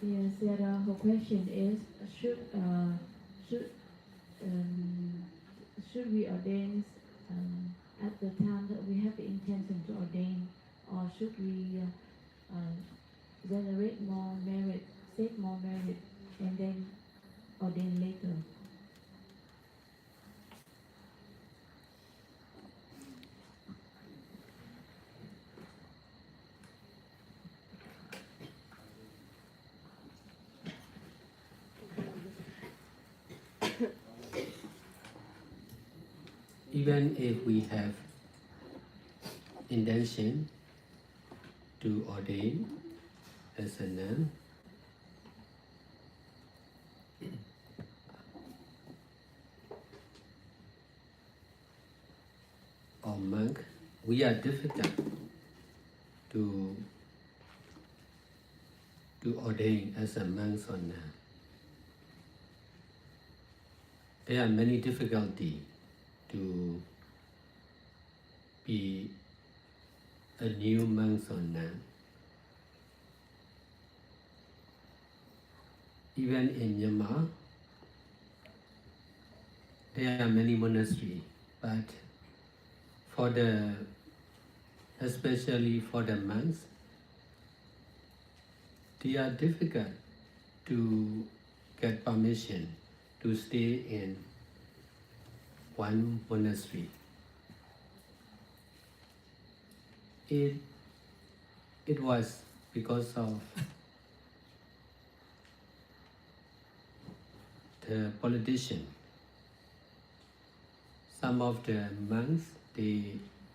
Yes, her question is should um, should we ordain at the time that we have the intention to ordain, or should we generate more merit, save more merit, and then ordain later? Even if we have intention to ordain as a nun or monk, we are difficult to ordain as a monk or nun. There are many difficulties to be a new monk or nun. Even in Myanmar, there are many monasteries, but especially for the monks, they are difficult to get permission to stay in one monastery. It was because of the politician. Some of the monks, they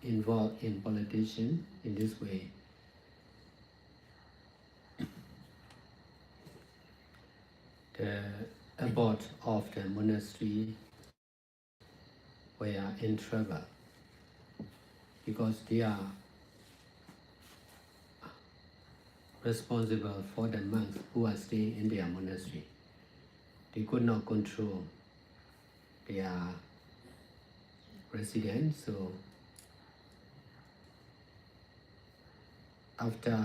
involved in politician in this way. The abbot of the monastery were in trouble because they are responsible for the monks who are staying in their monastery. They could not control their residents, so after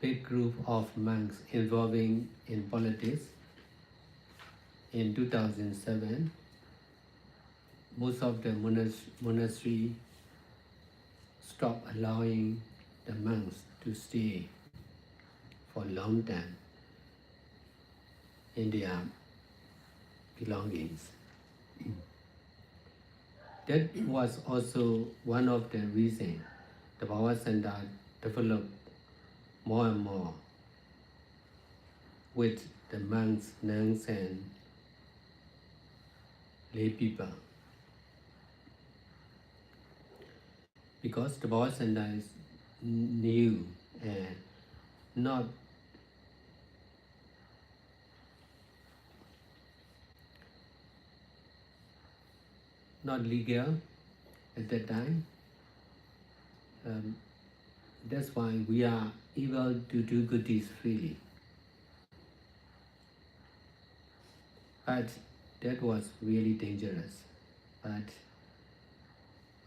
big group of monks involving in politics in 2007, most of the monastery stopped allowing the monks to stay for a long time in their belongings. That was also one of the reasons the Power Center developed more and more with the monks, nuns, and lay people. Because the Power Center is new and not legal at that time. That's why we are able to do good deeds freely. But that was really dangerous. But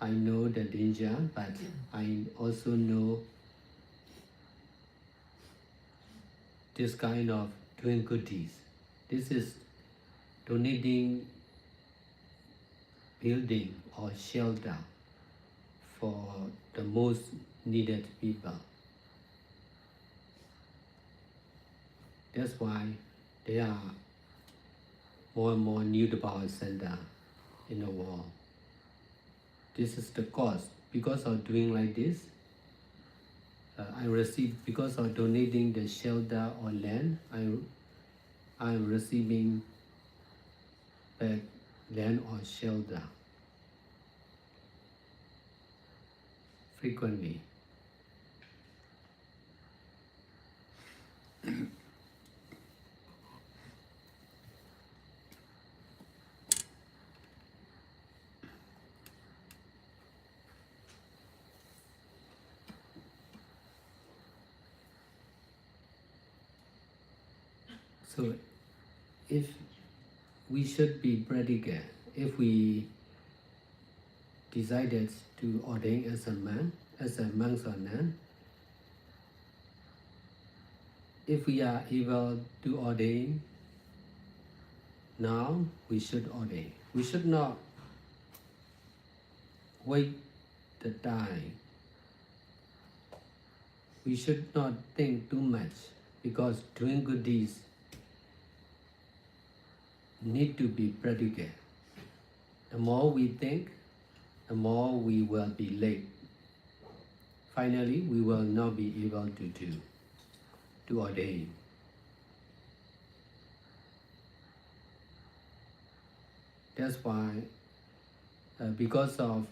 I know the danger, but I also know this kind of doing good deeds. This is donating building or shelter for the most needed people. That's why there are more and more new power center in the world. This is the cost. Because of doing like this, I receive, because of donating the shelter or land, I'm receiving back land or shelter frequently. So if we should be practical, if we decided to ordain as a man, as a monks or nun, if we are able to ordain now, we should ordain. We should not wait the time. We should not think too much because doing good deeds need to be practical. The more we think, the more we will be late. Finally, we will not be able to ordain. That's why, because of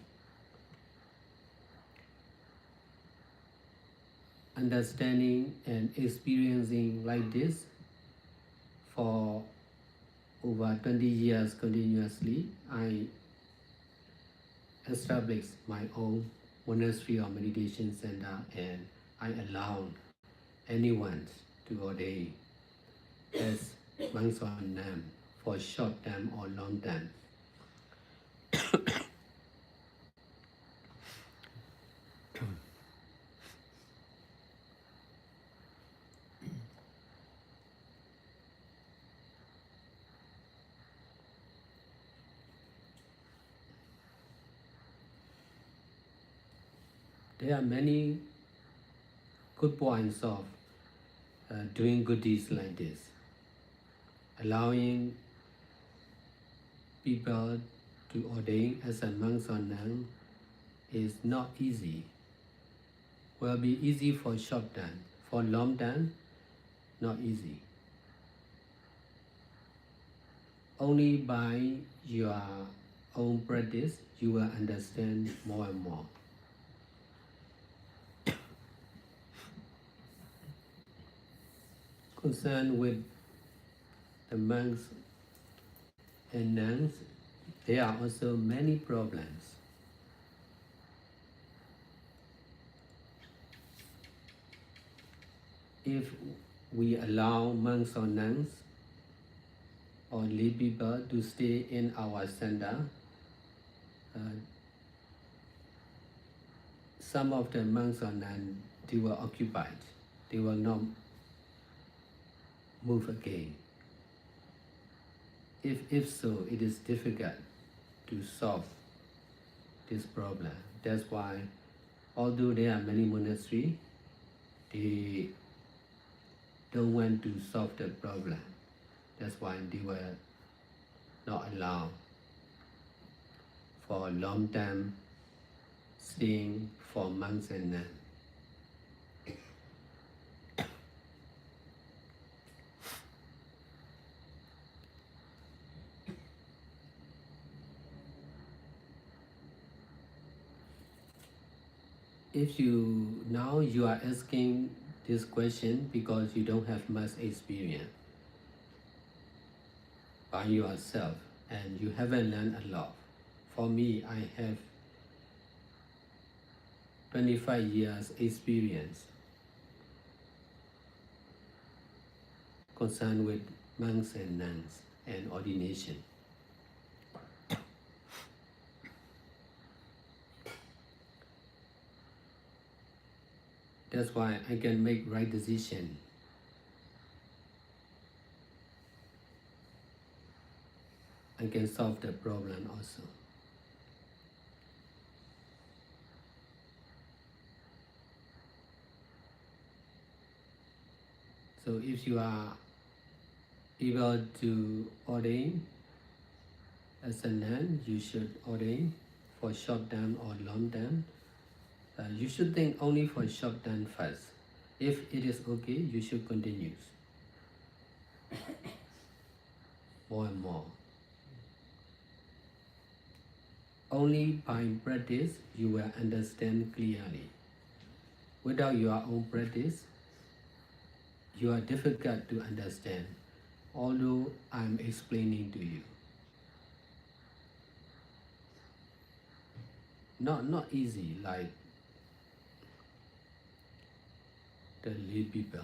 understanding and experiencing like this for over 20 years continuously, I established my own monastery or meditation center, and I allow anyone to ordain as monks or nuns for short time or long time. There are many good points of doing good deeds like this. Allowing people to ordain as a monk or nun is not easy. Will be easy for short time. For long time, not easy. Only by your own practice, you will understand more and more. Concerned with the monks and nuns, there are also many problems. If we allow monks or nuns or lay people to stay in our center, some of the monks or nuns, they were occupied. They will not move again. If so, it is difficult to solve this problem. That's why, although there are many monasteries, they don't want to solve the problem. That's why they were not allowed for a long time staying for monks and nuns. If you are asking this question because you don't have much experience by yourself and you haven't learned a lot. For me, I have 25 years experience concerned with monks and nuns and ordination. That's why I can make right decision. I can solve the problem also. So if you are able to ordain as a nun, you should ordain for short time or long time. You should think only for short time first. If it is okay, you should continue more and more. Only by practice you will understand clearly. Without your own practice, you are difficult to understand, although I'm explaining to you. Not easy like the lay people.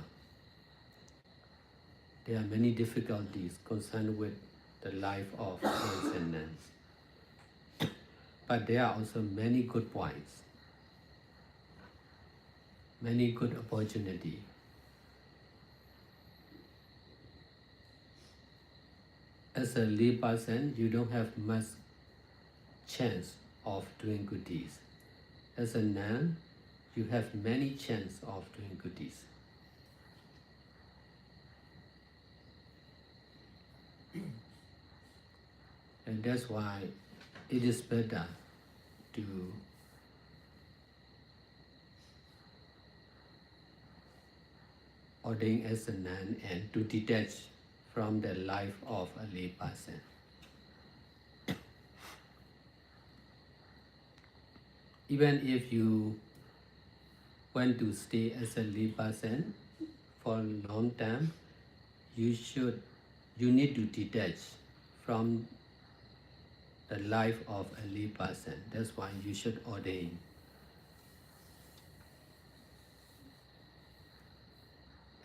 There are many difficulties concerned with the life of monks and nuns. But there are also many good points. many good opportunity. As a lay person, you don't have much chance of doing good deeds. As a nun, you have many chance of doing good deeds. And that's why it is better to ordain as a nun and to detach from the life of a lay person. Even if you want to stay as a lay person for a long time, you need to detach from the life of a lay person. That's why you should ordain.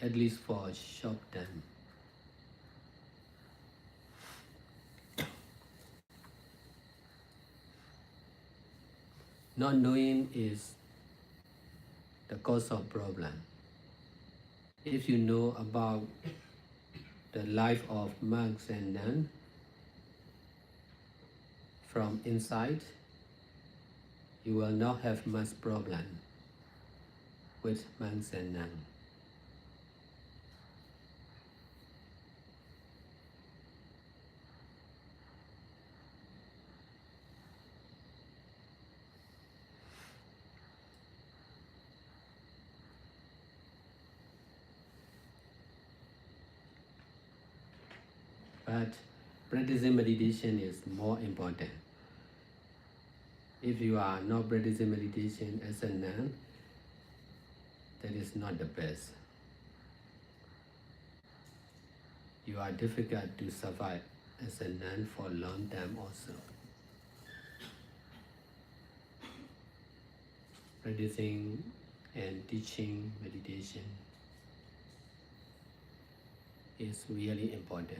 At least for a short time. Not knowing is the cause of problem. If you know about the life of monks and nuns from inside, you will not have much problem with monks and nuns. But practicing meditation is more important. If you are not practicing meditation as a nun, that is not the best. You are difficult to survive as a nun for a long time also. Practicing and teaching meditation is really important.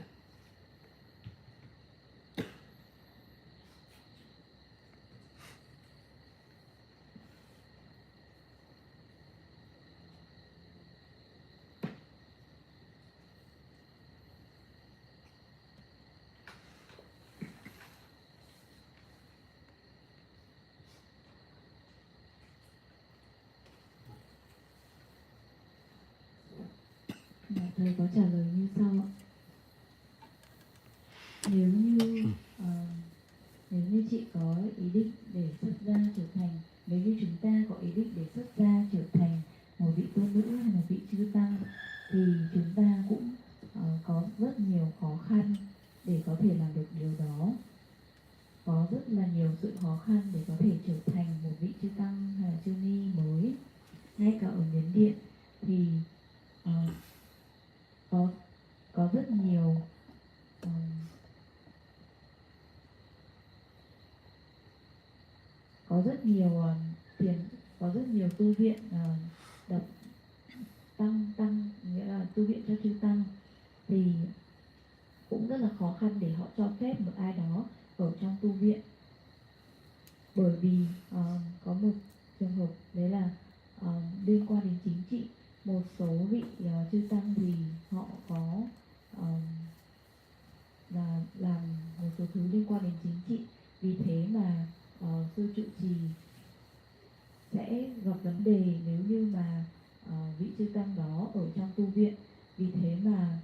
Thầy có trả lời như sau ạ. Nếu như nếu như chị có ý định để xuất gia trở thành, nếu như chúng ta có ý định để xuất gia trở thành một vị tôn nữ hay một vị chư tăng, thì chúng ta cũng có rất nhiều khó khăn để có thể làm được điều đó. Có rất là nhiều sự khó khăn để có thể trở thành một vị chư tăng hay là chư ni mới. Ngay cả ở Miến Điện thì có rất nhiều có rất nhiều tu viện tăng nghĩa là tu viện cho chư tăng, thì cũng rất là khó khăn để họ cho phép một ai đó ở trong tu viện, bởi vì có một trường hợp đấy là liên quan đến chính trị. Một số vị chư tăng thì họ có là làm một số thứ liên quan đến chính trị, vì thế mà sư trụ trì sẽ gặp vấn đề nếu như mà vị chư tăng đó ở trong tu viện. Vì thế mà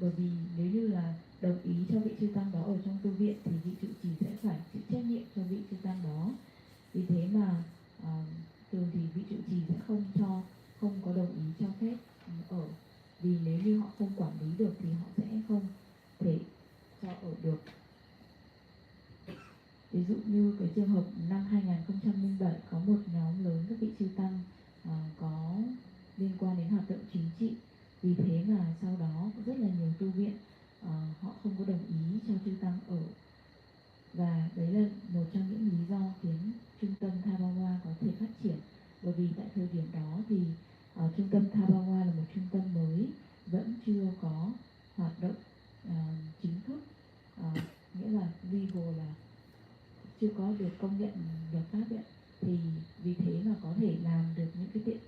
bởi vì nếu như là đồng ý cho vị chư tăng đó ở trong tu viện thì vị trụ trì sẽ phải chịu trách nhiệm cho vị chư tăng đó. Vì thế mà thường thì vị trụ trì sẽ không có đồng ý cho phép ở, vì nếu như họ không quản lý được thì họ sẽ không thể cho ở được. Ví dụ như cái trường hợp năm 2007 có một nhóm lớn các vị chư tăng có liên quan đến hoạt động chính trị. Vì thế mà sau đó có rất là nhiều tu viện họ không có đồng ý cho chư tăng ở. Và đấy là một trong những lý do khiến trung tâm Thabawa có thể phát triển. Bởi vì tại thời điểm đó thì trung tâm Thabawa là một trung tâm mới, vẫn chưa có hoạt động chính thức, nghĩa là legal, là chưa có được công nhận luật pháp ấy. Thì vì thế mà có thể làm được những cái tiện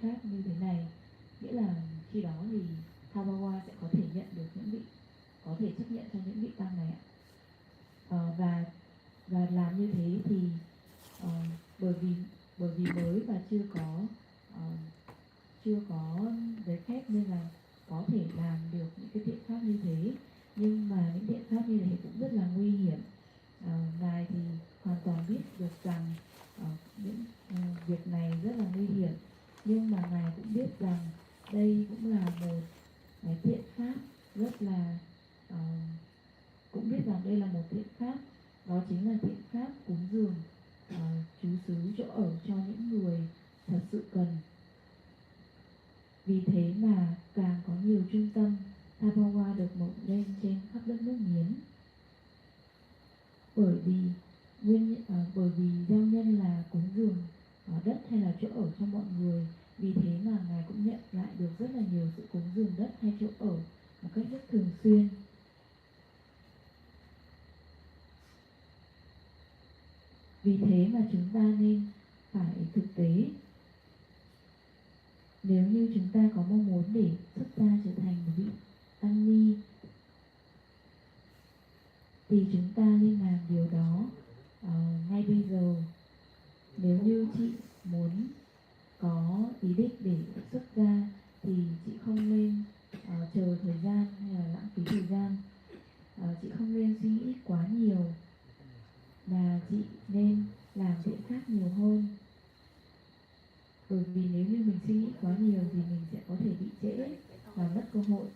vì mới và chưa có giấy phép nên là có thể làm được những cái thiện pháp như thế, nhưng mà những thiện pháp như thế cũng rất là nguy hiểm. Ngài thì hoàn toàn biết được rằng những việc này rất là nguy hiểm, nhưng mà Ngài cũng biết rằng đây cũng là một cái thiện pháp rất là cũng biết rằng đây là một thiện pháp, đó chính là thiện pháp cúng dường trú xứ chỗ ở cho những người thật sự cần. Vì thế mà càng có nhiều trung tâm Thapawa được mở lên trên khắp đất nước Miến. Bởi vì gieo nhân là cúng dường đất hay là chỗ ở cho mọi người, vì thế mà Ngài cũng nhận lại được rất là nhiều sự cúng dường đất hay chỗ ở một cách rất thường xuyên. Vì thế mà chúng ta nên phải thực tế. Nếu như chúng ta có mong muốn để xuất gia trở thành một vị tăng ni thì chúng ta nên làm điều đó ngay bây giờ. Nếu như chị muốn có ý định để xuất gia thì chị không nên chờ thời gian hay là lãng phí thời gian. Chị không nên suy nghĩ quá nhiều, mà chị nên làm thiện pháp nhiều hơn. Bởi vì nếu như mình suy nghĩ quá nhiều thì mình sẽ có thể bị trễ và mất cơ hội.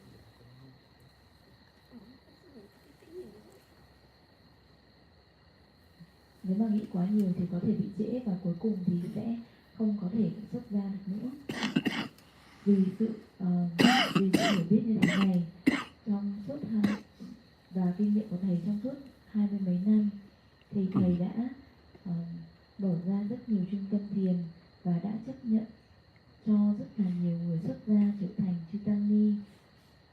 Nếu mà nghĩ quá nhiều thì có thể bị trễ và cuối cùng thì sẽ không có thể xuất gia được nữa. Vì sự hiểu biết như thế này trong suốt và kinh nghiệm của thầy trong suốt 20 mấy năm thì thầy đã mở ra rất nhiều trung tâm thiền và đã chấp nhận cho rất là nhiều người xuất gia trở thành chư tăng ni,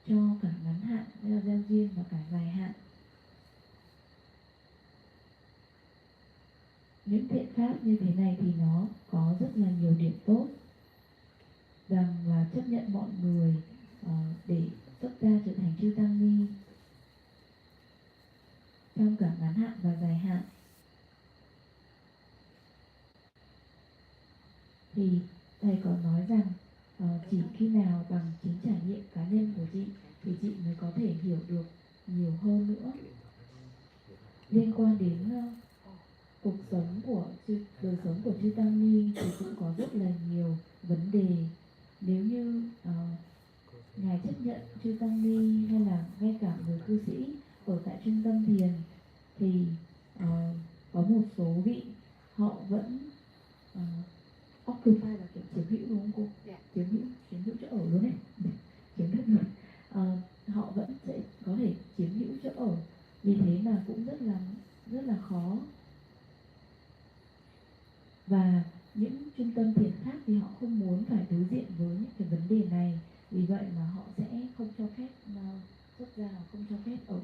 cho cả ngắn hạn, gieo duyên và cả dài hạn. Những thiện pháp như thế này thì nó có rất là nhiều điểm tốt, rằng là chấp nhận mọi người để xuất gia trở thành chư tăng ni trong cả ngắn hạn và dài hạn. Thì thầy có nói rằng chỉ khi nào bằng chính trải nghiệm cá nhân của chị thì chị mới có thể hiểu được nhiều hơn nữa liên quan đến cuộc sống của đời sống của chư tăng ni. Thì cũng có rất là nhiều vấn đề. Nếu như Ngài chấp nhận chư tăng ni hay là ngay cả người cư sĩ ở tại trung tâm thiền thì có một số vị họ vẫn occupy là kiểu chiếm hữu, đúng không cô? Yeah. chiếm hữu chỗ ở luôn đấy, chiếm đất luôn. Họ vẫn sẽ có thể chiếm hữu chỗ ở, vì thế mà cũng rất là khó. Và những trung tâm thiền khác thì họ không muốn phải đối diện với những cái vấn đề này, vì vậy mà họ sẽ không cho phép xuất gia, không cho phép ở.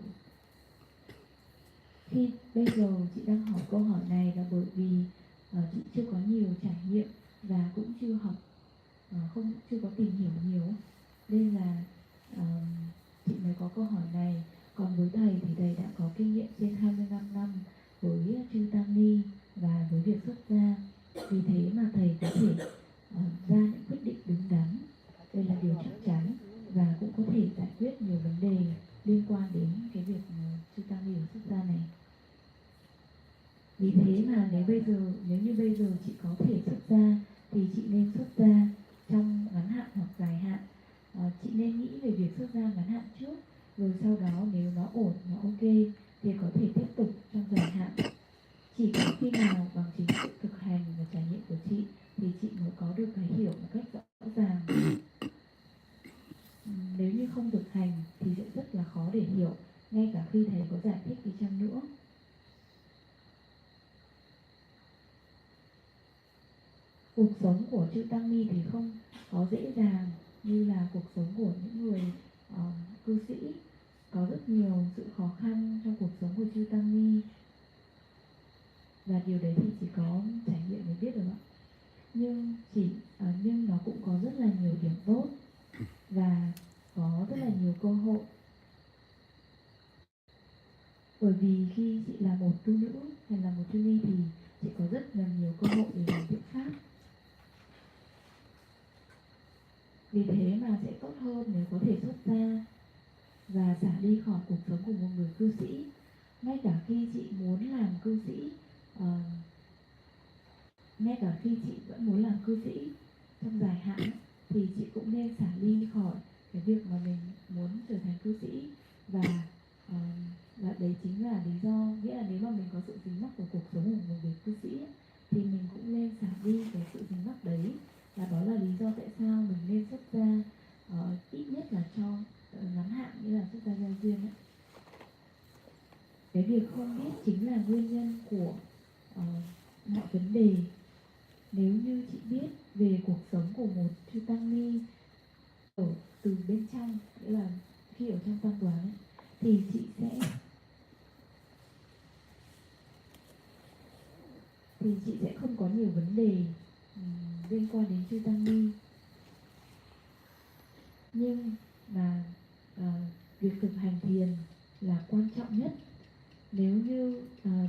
Khi bây giờ chị đang hỏi câu hỏi này là bởi vì chị chưa có nhiều trải nghiệm và cũng chưa học, chưa có tìm hiểu nhiều, nên là chị mới có câu hỏi này. Còn với thầy thì thầy đã có kinh nghiệm trên 25 năm với chư tăng ni và với việc xuất gia, vì thế mà thầy có thể ra những quyết định đúng đắn, đây là điều chắc chắn, và cũng có thể giải quyết nhiều vấn đề liên quan đến cái việc chư tăng ni xuất gia này. Vì thế mà nếu như bây giờ chị có thể xuất gia thì chị nên xuất gia trong ngắn hạn hoặc dài hạn. Chị nên nghĩ về việc xuất gia ngắn hạn trước, rồi sau đó nếu nó ổn, nó ok thì có thể tiếp tục trong dài hạn. Chỉ có khi nào bằng chính sự thực hành và trải nghiệm của chị thì chị mới có được cái hiểu một cách rõ ràng. Nếu như không thực hành thì sẽ rất là khó để hiểu, ngay cả khi thầy có giải thích đi chăng nữa. Cuộc sống của chư tăng ni thì không có dễ dàng như là cuộc sống của những người cư sĩ. Có rất nhiều sự khó khăn trong cuộc sống của chư tăng ni, và điều đấy thì chỉ có trải nghiệm mới biết được ạ. Nhưng nó cũng có rất là nhiều điểm tốt và có rất là nhiều cơ hội. Bởi vì khi chị là một tu nữ hay là một tu ni thì chị có rất là nhiều cơ hội để làm thiện pháp. hơn nếu có thể xuất gia và xả ly khỏi cuộc sống của một người cư sĩ. Ngay cả khi chị muốn làm cư sĩ, ngay cả khi chị vẫn muốn làm cư sĩ trong dài hạn thì chị cũng nên xả ly khỏi cái việc mà mình muốn trở thành cư sĩ, và đấy chính là lý do, nghĩa là nếu mà mình có sự dính mắc của cuộc sống của một người cư sĩ thì mình cũng nên xả ly cái sự dính mắc đấy, và đó là lý do tại sao mình nên xuất gia ít nhất là cho ngắn hạn, như là xuất gia giao duyên ấy. Cái việc không biết chính là nguyên nhân của mọi vấn đề. Nếu như chị biết về cuộc sống của một chư tăng ni ở từ bên trong, nghĩa là khi ở trong tăng đoàn ấy, thì chị sẽ không có nhiều vấn đề liên quan đến chư tăng ni. Nhưng mà việc thực hành thiền là quan trọng nhất. Nếu như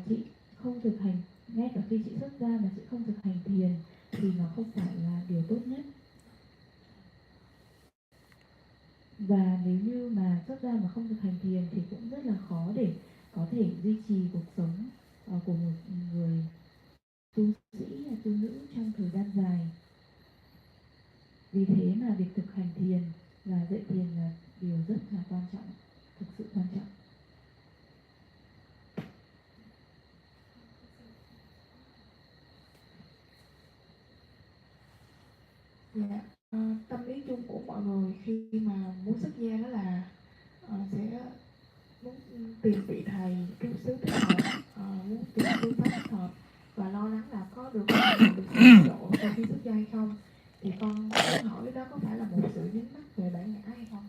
chị không thực hành, ngay cả khi chị xuất gia mà chị không thực hành thiền thì nó không phải là điều tốt nhất. Và nếu như mà xuất gia mà không thực hành thiền thì cũng rất là khó để có thể duy trì cuộc sống của một người tu sĩ hay tu nữ trong thời gian dài. Vì thế mà việc thực hành thiền và dạy thiền là điều rất là quan trọng, thực sự quan trọng. Dạ, tâm lý chung của mọi người khi mà muốn xuất gia đó là sẽ muốn tìm vị thầy trú xứ thích hợp, muốn tìm phương pháp thích hợp và lo lắng là có được được sự độ sau khi xuất gia hay không. Thì con muốn hỏi đó có phải là một sự dính mắc về bản ngã hay không?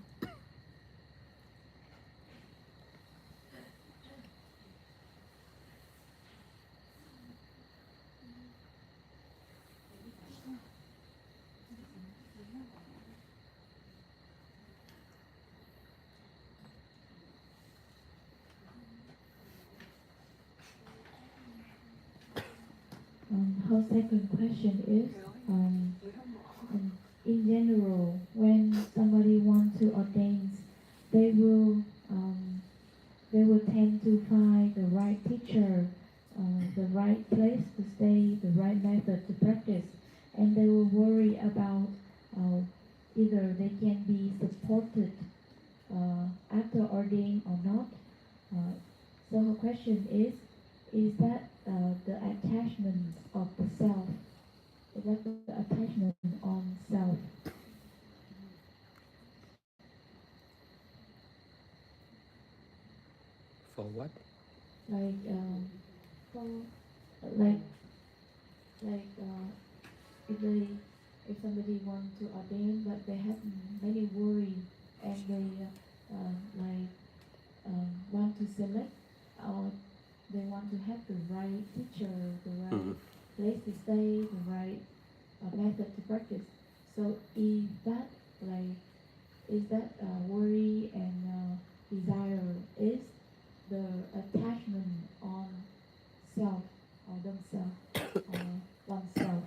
Her second question is, in general, when somebody wants to ordain, they will tend to find the right teacher, the right place to stay, the right method to practice, and they will worry about either they can be supported after ordained or not. So her question is that the attachment of the self, is that the attachment on self? For what? Like, for, like, if somebody wants to ordain but they have many worry and they want to select, or they want to have the right teacher, the right place to stay, the right method to practice. So is that worry and desire is the attachment on self or themselves or oneself?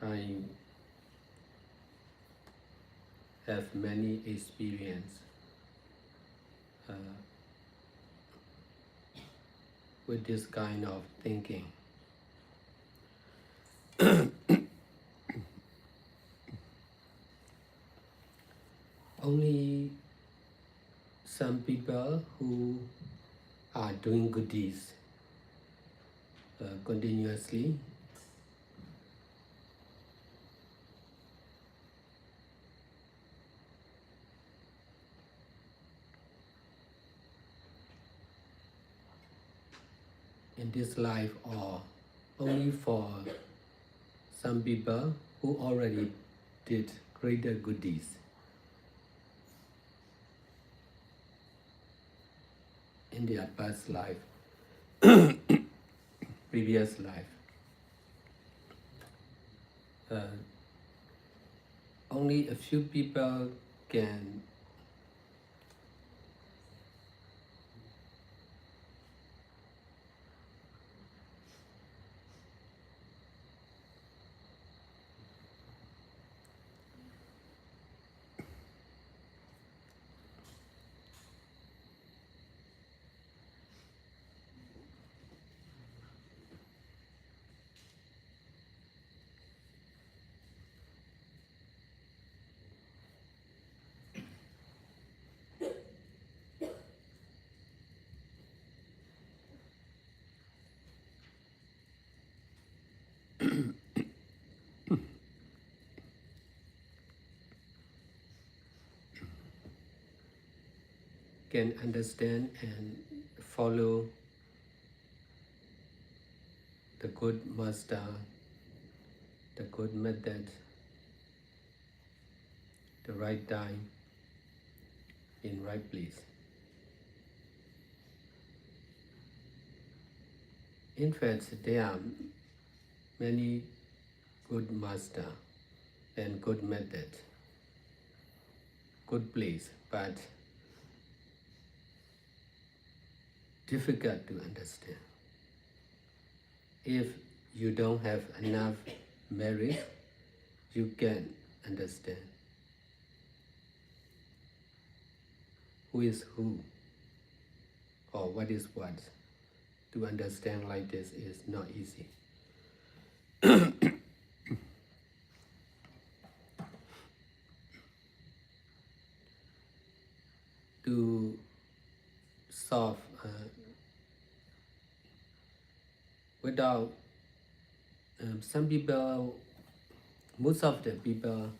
I have many experience with this kind of thinking. some people who are doing good deeds continuously. In this life, or only for some people who already did greater good deeds. In their past life, previous life. Only a few people can understand and follow the good master, the good method, the right time, in right place. In fact, there are many good master and good method, good place, but difficult to understand. If you don't have enough merit, you can understand who is who or what is what. To understand like this is not easy. To solve without some people, most of the people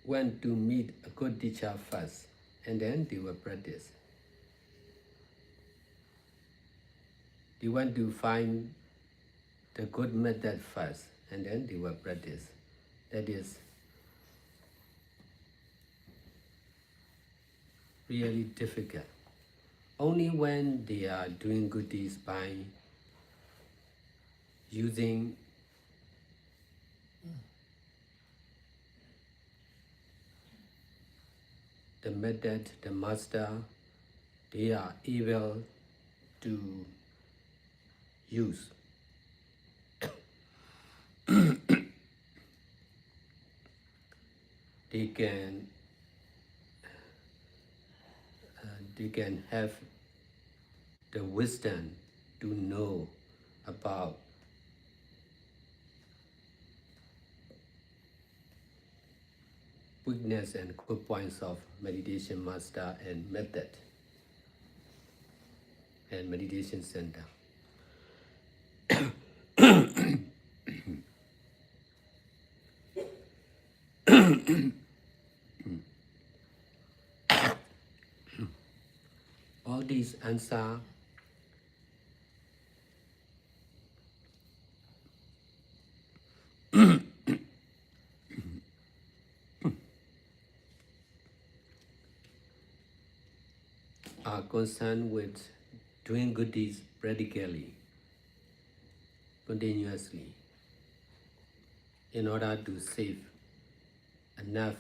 went to meet a good teacher first and then they will practice. They want to find the good method first and then they will practice. That is really difficult. Only when they are doing good deeds by using the method, the master, they are able to use. They can have the wisdom to know about weakness and good points of meditation master and method and meditation center. All these answers are concerned with doing good deeds practically, continuously, in order to save enough,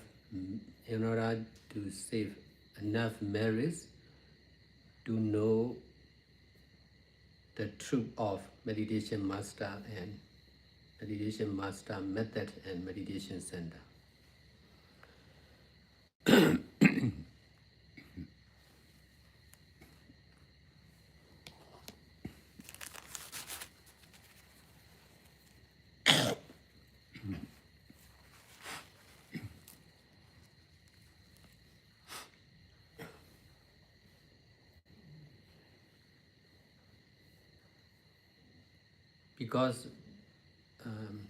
merits to know the truth of meditation master and meditation master method and meditation center. because um,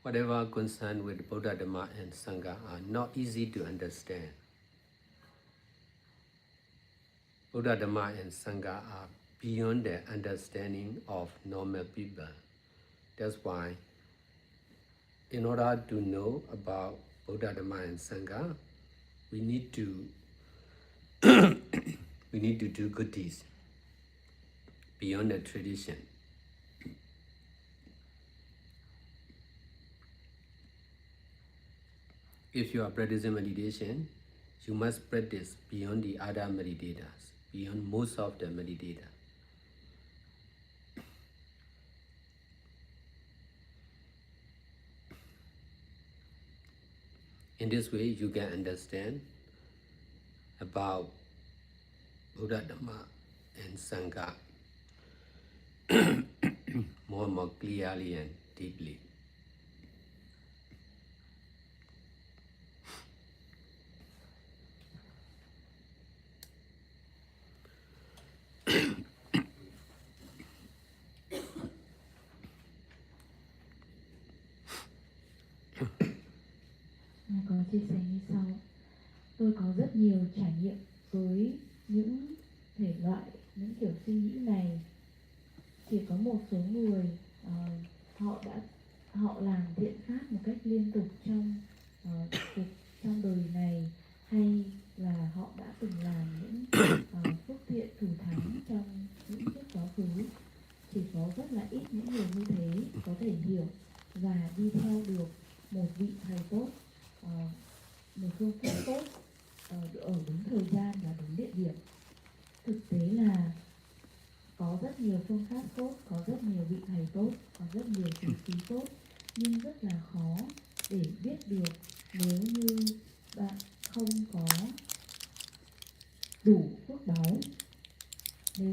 whatever concerned with Buddha, Dhamma and Sangha are not easy to understand. Buddha, Dhamma and Sangha are beyond the understanding of normal people. That's why, in order to know about Buddha, Dhamma and Sangha, we need to we need to do good deeds beyond the tradition. If you are practicing meditation, you must practice beyond the other meditators, beyond most of the meditators. In this way, you can understand about Buddha, Dhamma and Sangha more and more clearly and deeply. Có chia sẻ như sau: tôi có rất nhiều trải nghiệm với những thể loại, những kiểu suy nghĩ này. Chỉ có một số người họ làm thiện pháp một cách liên tục trong đời này, hay là họ đã từng làm những phước thiện thủ thắng trong những kiếp quá khứ. Chỉ có rất là ít những người như thế có thể hiểu và đi theo được một vị thầy tốt, một phương pháp tốt ở đúng thời gian và đúng địa điểm. Thực tế là có rất nhiều phương pháp tốt, có rất nhiều vị thầy tốt, có rất nhiều chủ sĩ tốt, nhưng rất là khó để biết được nếu như bạn không có đủ phước báu. Nếu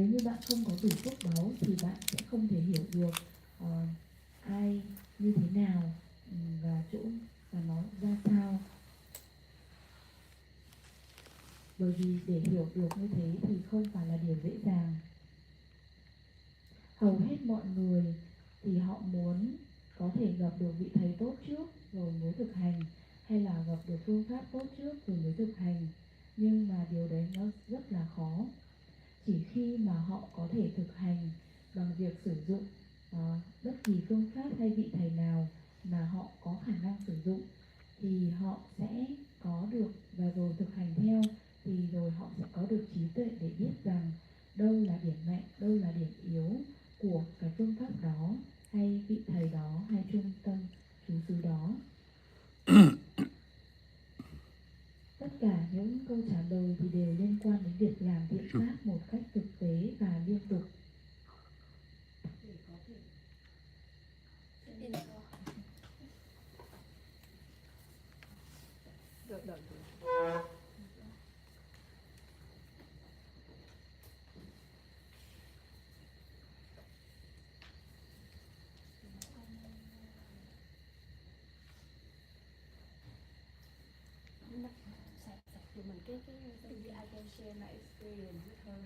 như bạn không có đủ phước báu thì bạn sẽ không thể hiểu được ai như thế nào và nó ra sao. Bởi vì để hiểu được như thế thì không phải là điều dễ dàng. Hầu hết mọi người thì họ muốn có thể gặp được vị thầy tốt trước rồi mới thực hành, hay là gặp được phương pháp tốt trước rồi mới thực hành. Nhưng mà điều đấy nó rất là khó. Chỉ khi mà họ có thể thực hành bằng việc sử dụng bất kỳ phương pháp hay vị thầy nào mà họ có khả năng sử dụng thì họ sẽ có được, và rồi thực hành theo thì rồi họ sẽ có được trí tuệ để biết rằng đâu là điểm mạnh, đâu là điểm yếu của cái phương pháp đó, hay vị thầy đó, hay trung tâm trú xứ đó. Tất cả những câu trả lời thì đều liên quan đến việc làm thiện pháp một cách thực tế và liên tục. Để có thể I can share my experience with her.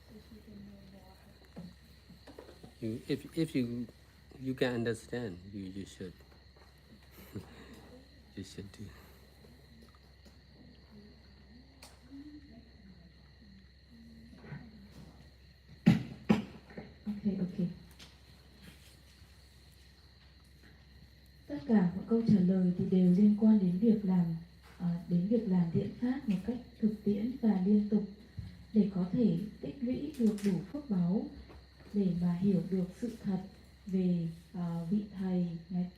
So she can know more. If you can understand, you should you should do. Okay. Tất cả mọi câu trả lời thì đều liên quan đến việc làm thiện pháp một cách thực tiễn và liên tục, để có thể tích lũy được đủ phước báu, để mà hiểu được sự thật về vị thầy,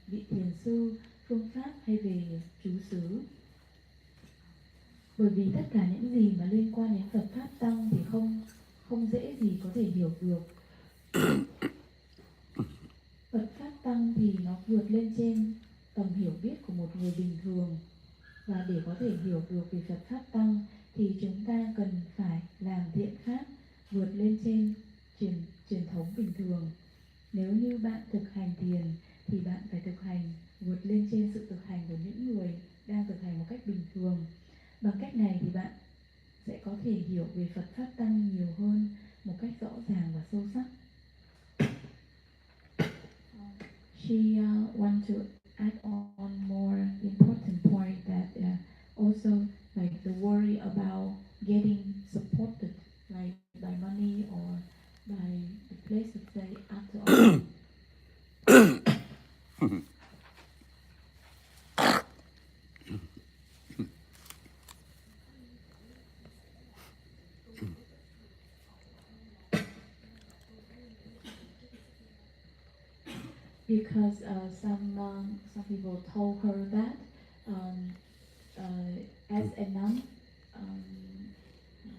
vị thiền sư, phương pháp hay về trú xứ. Bởi vì tất cả những gì mà liên quan đến Phật pháp tăng thì không dễ gì có thể hiểu được. Phật pháp tăng thì nó vượt lên trên tầm hiểu biết của một người bình thường, và để có thể hiểu được về Phật pháp tăng thì chúng ta cần phải làm thiện pháp vượt lên trên truyền thống bình thường. Nếu như bạn thực hành thiền thì bạn phải thực hành vượt lên trên sự thực hành của những người đang thực hành một cách bình thường. Bằng cách này thì bạn sẽ có thể hiểu về Phật Pháp Tăng nhiều hơn một cách rõ ràng và sâu sắc. She want to add on more important point that also like the worry about getting supported like by money or by the place to stay after all. Because some people told her that as a nun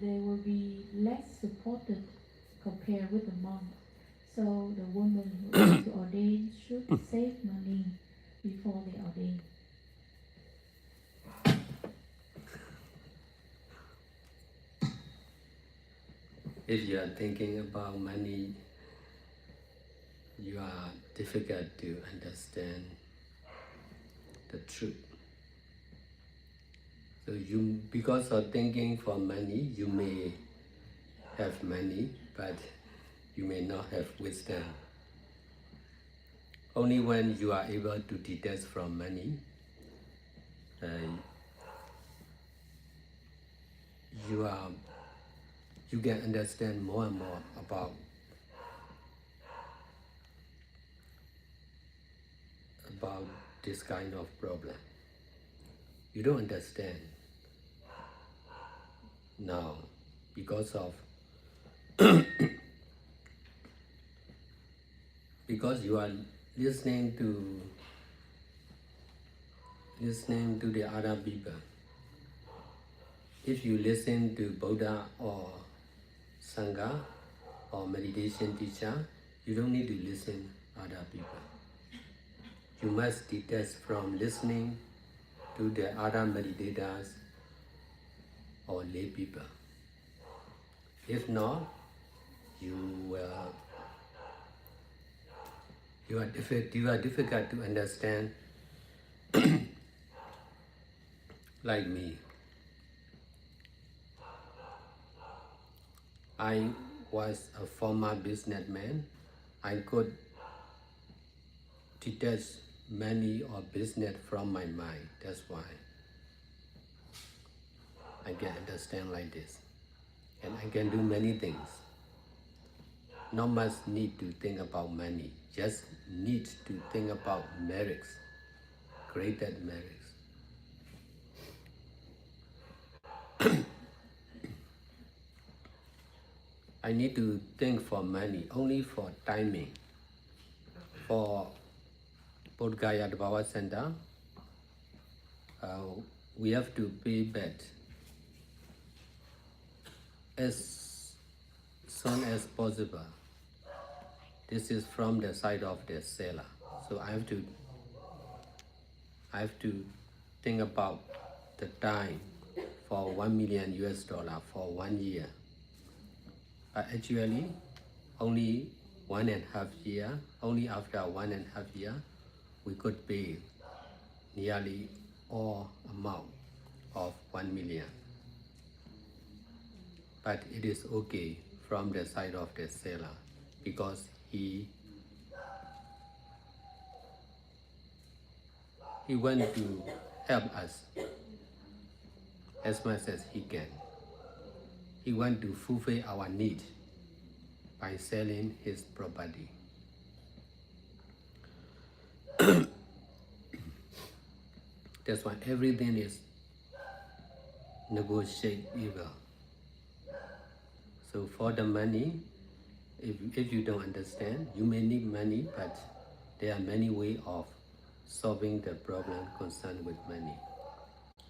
they will be less supported compared with the monk. So the woman who want to ordain should save money before they ordain. If you are thinking about money, you are difficult to understand the truth. So you, because of thinking for money, you may have money, but you may not have wisdom. Only when you are able to detach from money, you can understand more and more about this kind of problem. You don't understand now because you are listening to the other people. If you listen to Buddha or Sangha or meditation teacher, you don't need to listen other people. You must detach from listening to the other meditators or lay people. If not, you are difficult to understand like me. I was a former businessman. I could detach money or business from my mind. That's why I can understand like this. And I can do many things. Not much need to think about money. Just need to think about merits, greater merits. I need to think for money only for timing. For Bodh Gaya Bhava Center, we have to pay back as soon as possible. This is from the side of the seller. So I have to think about the time for $1 million for 1 year. But actually, only 1.5 years, only after 1.5 years, we could pay nearly all amount of 1 million. But it is okay from the side of the seller because he wants to help us as much as he can. He wants to fulfill our need by selling his property. That's why everything is negotiable. So for the money, if you don't understand, you may need money, but there are many ways of solving the problem concerned with money.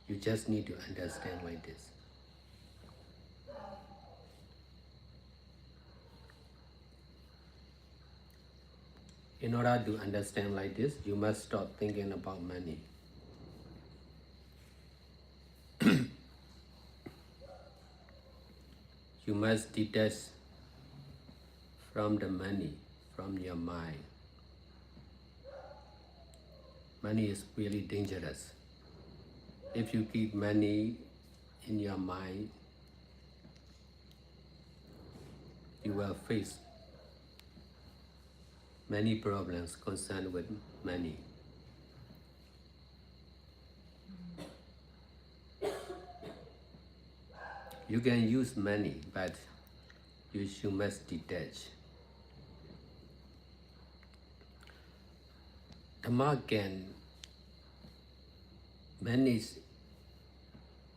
You just need to understand like this. In order to understand like this, you must stop thinking about money. You must detach from the money, from your mind. money is really dangerous. If you keep money in your mind, you will face many problems concerned with money. You can use money, but you must detach. Dhamma can manage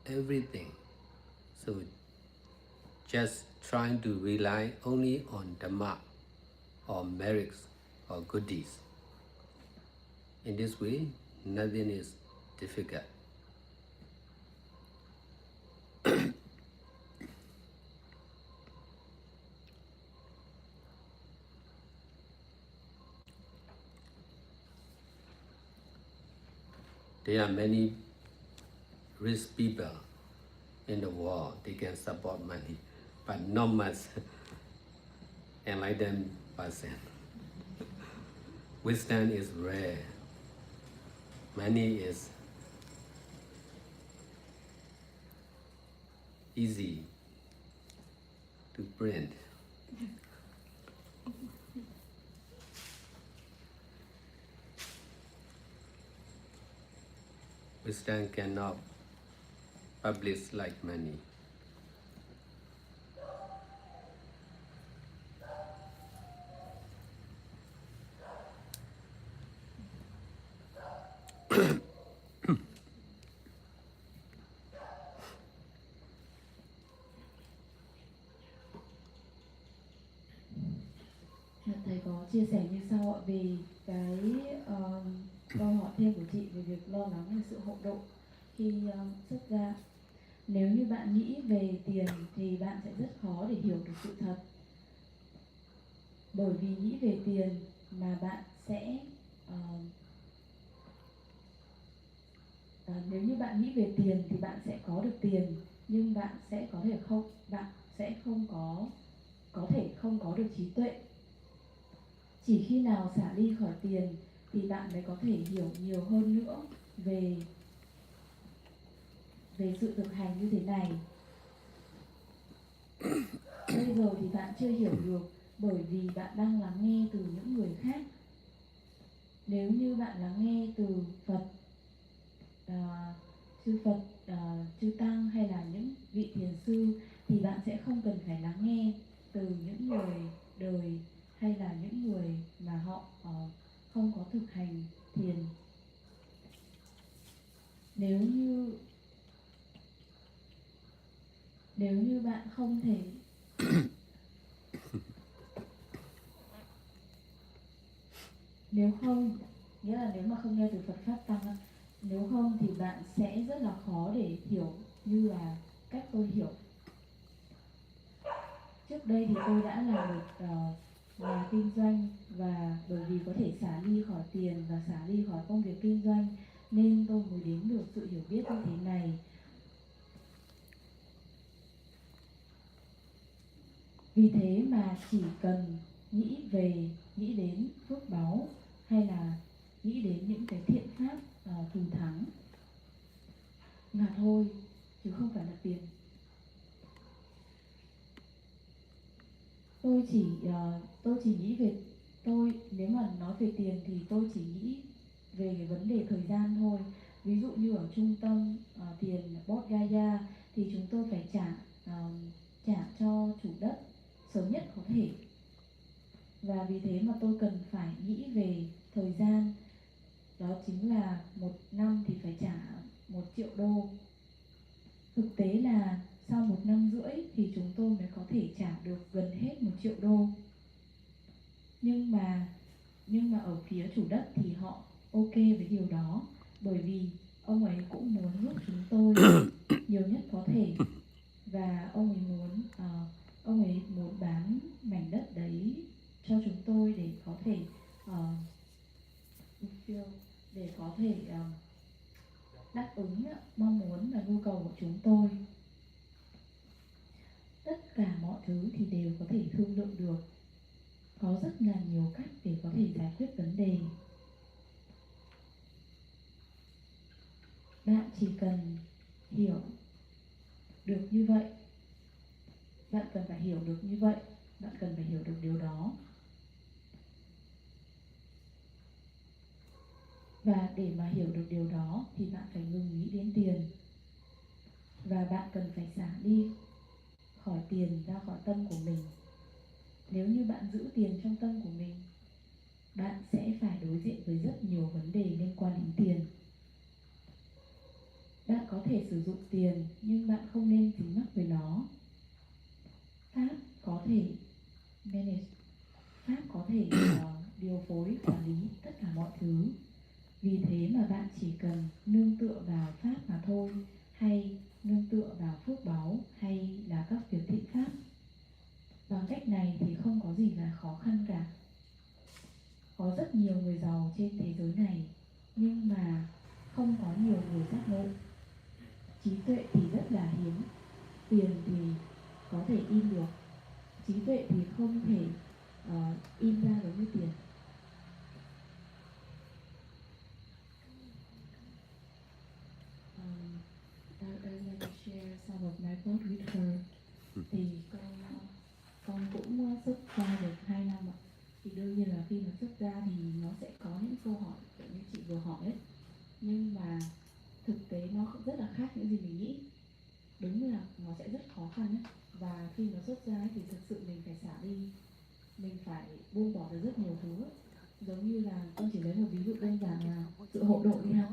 everything. So just trying to rely only on Dhamma or merits or goodies. In this way, nothing is difficult. There are many rich people in the world. They can support money, but not much enlightened person. Wisdom is rare. Money is easy to print. Wisdom cannot publish like money. Thầy có chia sẻ như sau ạ, về cái câu hỏi thêm của chị về việc lo lắng về sự hộ độ khi xuất gia. Nếu như bạn nghĩ về tiền thì bạn sẽ rất khó để hiểu được sự thật. Bởi vì nghĩ về tiền mà bạn sẽ nếu như bạn nghĩ về tiền thì bạn sẽ có được tiền, nhưng bạn sẽ không có được trí tuệ. Chỉ khi nào xả ly khỏi tiền thì bạn mới có thể hiểu nhiều hơn nữa về sự thực hành như thế này. Bây giờ thì bạn chưa hiểu được bởi vì bạn đang lắng nghe từ những người khác. Nếu như bạn lắng nghe từ Phật, chư Phật, chư Tăng hay là những vị thiền sư thì bạn sẽ không cần phải lắng nghe từ những người đời hay là những người mà họ không có thực hành thiền. Nếu như bạn không thể nếu mà không nghe từ Phật Pháp Tăng, nếu không thì bạn sẽ rất là khó để hiểu như là cách tôi hiểu. Trước đây thì tôi đã là một nhà kinh doanh, và bởi vì có thể xả ly khỏi tiền và xả ly khỏi công việc kinh doanh nên tôi mới đến được sự hiểu biết như thế này. Vì thế mà chỉ cần nghĩ đến phước báu hay là nghĩ đến những cái thiện pháp thù thắng mà thôi, chứ không phải là tiền. Tôi chỉ nghĩ về nếu mà nói về tiền thì tôi chỉ nghĩ về cái vấn đề thời gian thôi. Ví dụ như ở trung tâm tiền Bodh Gaya thì chúng tôi phải trả cho chủ đất sớm nhất có thể. Và vì thế mà tôi cần phải nghĩ về thời gian. Đó chính là 1 năm thì phải trả 1 triệu đô. Thực tế là sau 1 năm rưỡi thì chúng tôi mới có thể trả được gần hết 1 triệu đô. Nhưng mà ở phía chủ đất thì họ ok với điều đó, bởi vì ông ấy cũng muốn giúp chúng tôi nhiều nhất có thể, và ông ấy muốn bán mảnh đất đấy cho chúng tôi để có thể đáp ứng mong muốn và nhu cầu của chúng tôi. Tất cả mọi thứ thì đều có thể thương lượng được. Có rất là nhiều cách để có thể giải quyết vấn đề. Bạn chỉ cần hiểu được như vậy, bạn cần phải hiểu được như vậy, bạn cần phải hiểu được điều đó. Và để mà hiểu được điều đó thì bạn phải ngừng nghĩ đến tiền. Và bạn cần phải xả đi khỏi tiền ra khỏi tâm của mình. Nếu như bạn giữ tiền trong tâm của mình, bạn sẽ phải đối diện với rất nhiều vấn đề liên quan đến tiền. Bạn có thể sử dụng tiền nhưng bạn không nên dính mắc với nó. Pháp có thể manage, Pháp có thể điều phối, quản lý tất cả mọi thứ. Vì thế mà bạn chỉ cần nương tựa vào Pháp mà thôi, hay nương tựa vào phước báu, hay là các việc thiện pháp. Bằng cách này thì không có gì là khó khăn cả. Có rất nhiều người giàu trên thế giới này, nhưng mà không có nhiều người giác ngộ. Trí tuệ thì rất là hiếm. Tiền thì có thể in được, trí tuệ thì không thể in ra giống như tiền. I would like to share some of my thoughts with her. Thì con cũng xuất gia được 2 năm ạ. Thì đương nhiên là khi mà xuất gia thì nó sẽ có những câu hỏi kiểu như chị vừa hỏi ấy. Nhưng mà thực tế nó rất là khác những gì mình nghĩ. Đúng là nó sẽ rất khó khăn ấy. Và khi mà xuất gia ấy, thì thực sự mình phải xả đi, mình phải buông bỏ được rất nhiều thứ ấy. Giống như là con chỉ lấy một ví dụ đơn giản là sự hộ độ đi ha.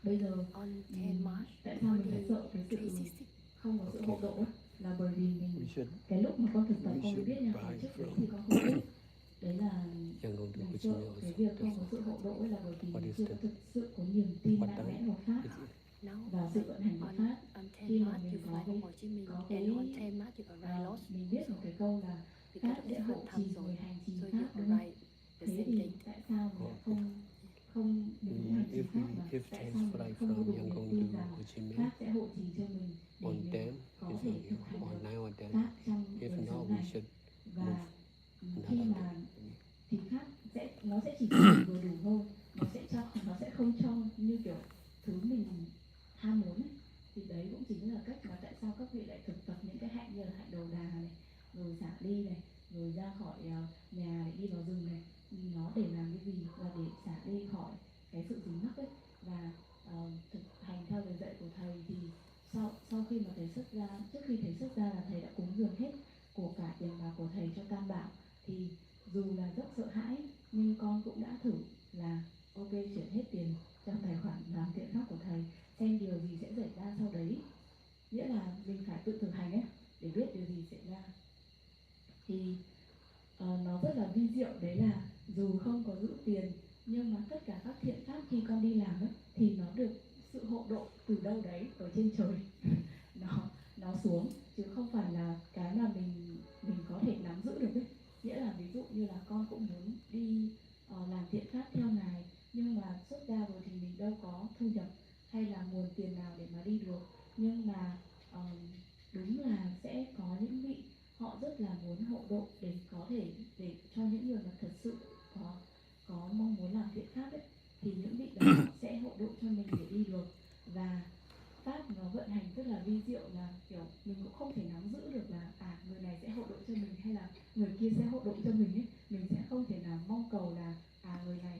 Bây giờ tại sao mình lại sợ cái sự không có sự hộ độ ấy? Là bởi vì mình cái lúc mà con thực tập con mới biết nha, còn trước đấy thì con không biết. Đấy là mình sợ cái việc không có sự hộ độ ấy là bởi vì mình chưa có thực sự có niềm tin mạnh mẽ vào pháp và sự vận hành của pháp. Khi mà mình có cái mình biết một cái câu là pháp sẽ hộ trì người hành trì pháp, đúng không? Thế thì tại sao mình lại không không mình cũng hành trì pháp mà tại sao mình lại không có đủ niềm tin rằng pháp sẽ hộ trì cho mình để mình có thể thực hành được pháp trong đời sống này. Và khi mà thì pháp nó sẽ chỉ cho mình vừa đủ thôi, nó sẽ không cho như kiểu thứ mình ham muốn ấy. Thì đấy cũng chính là cách mà tại sao các vị lại thực tập những cái hạnh như là hạnh đầu đà này, rồi xả ly này, rồi ra khỏi nhà để đi vào rừng này. Nó để làm cái gì? Là để xả ly khỏi cái sự dính mắc ấy. Và thực hành theo lời dạy của thầy thì sau khi mà thầy xuất gia, trước khi thầy xuất gia là thầy đã cúng dường hết của cả tiền bạc của thầy cho Tam Bảo. Thì dù là rất sợ hãi nhưng con cũng đã thử là ok, chuyển hết tiền trong tài khoản làm thiện pháp của thầy, xem điều gì sẽ xảy ra sau đấy. Nghĩa là mình phải tự thực hành ấy để biết điều gì xảy ra. Thì nó rất là vi diệu, đấy là dù không có giữ tiền nhưng mà tất cả các thiện pháp khi con đi làm ấy thì nó được sự hộ độ từ đâu đấy ở trên trời nó xuống, chứ không phải là cái mà mình có thể nắm giữ được ấy. Nghĩa là ví dụ như là con cũng muốn đi làm thiện pháp theo ngài, nhưng mà xuất gia rồi thì mình đâu có thu nhập hay là nguồn tiền nào để mà đi được. Nhưng mà đúng là sẽ có những vị họ rất là muốn hộ độ để có thể để cho những người mà thật sự có mong muốn làm thiện pháp ấy, thì những vị đó họ sẽ hộ độ cho mình để đi được. Và pháp nó vận hành rất là vi diệu, là kiểu mình cũng không thể nắm giữ được là người này sẽ hộ độ cho mình hay là người kia sẽ hộ độ cho mình ấy. Mình sẽ không thể nào mong cầu là người này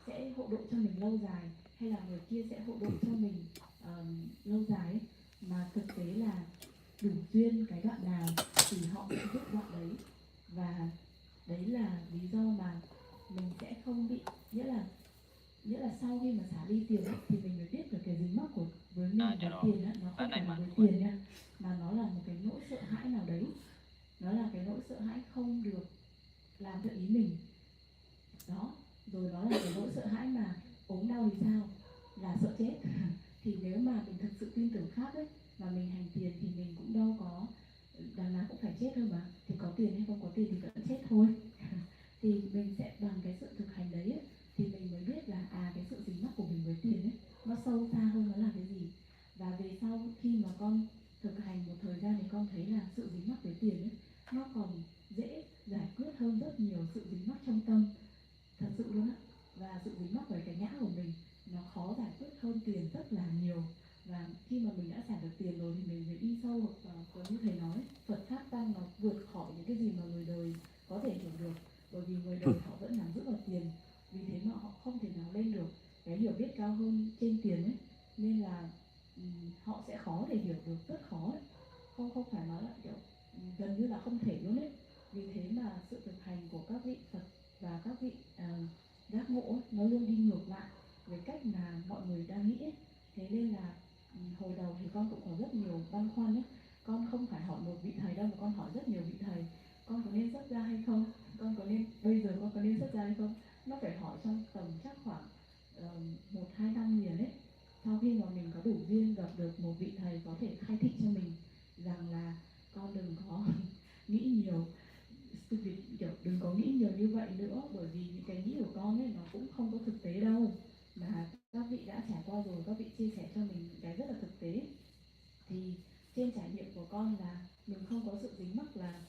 sẽ hộ độ cho mình lâu dài hay là người kia sẽ hộ độ cho mình lâu dài ấy. Mà thực tế là đủ duyên cái đoạn nào thì họ sẽ giúp đoạn đấy. Và đấy là lý do mà mình sẽ không bị, nghĩa là sau khi mà xả ly tiền ấy, thì mình mới biết được cái dính mắc của với mình với tiền ấy, nó không phải là với tiền nha, mà nó là một cái nỗi sợ hãi nào đấy. Nó là cái nỗi sợ hãi không được làm theo ý mình đó. Rồi nó là cái nỗi sợ hãi mà ốm đau thì sao, là sợ chết thì nếu mà mình thực sự tin tưởng pháp ấy mà mình hành tiền thì mình cũng đâu có, đằng nào cũng phải chết thôi mà, thì có tiền hay không có tiền thì vẫn chết thôi thì mình sẽ bằng cái sự thực hành đấy ấy, thì mình mới biết là cái sự dính mắc của mình với tiền ấy nó sâu xa hơn, nó là cái gì. Và về sau khi mà con thực hành một thời gian thì con thấy là sự dính mắc với tiền ấy nó còn dễ giải quyết hơn rất nhiều sự dính mắc trong tâm, thật sự luôn á. Và sự dính mắc với cái ngã của mình nó khó giải quyết hơn tiền rất là sự thực hành của các vị Phật và các vị giác ngộ ấy, nó luôn đi ngược lại với cách mà mọi người đang nghĩ ấy. Thế nên là hồi đầu thì con cũng có rất nhiều băn khoăn ấy. Con không phải hỏi một vị thầy đâu mà con hỏi rất nhiều vị thầy. Con có nên xuất gia hay không? Con có nên bây giờ con có nên xuất gia hay không? Nó phải hỏi trong tầm chắc khoảng 1-2 năm liền ấy. Sau khi mà mình có đủ duyên gặp được một vị thầy có thể khai thị cho mình rằng là con đừng có nghĩ nhiều stupid, kiểu đừng có nghĩ nhiều như vậy nữa, bởi vì những cái nghĩ của con ấy nó cũng không có thực tế đâu, mà các vị đã trải qua rồi, các vị chia sẻ cho mình những cái rất là thực tế. Thì trên trải nghiệm của con là mình không có sự dính mắc, là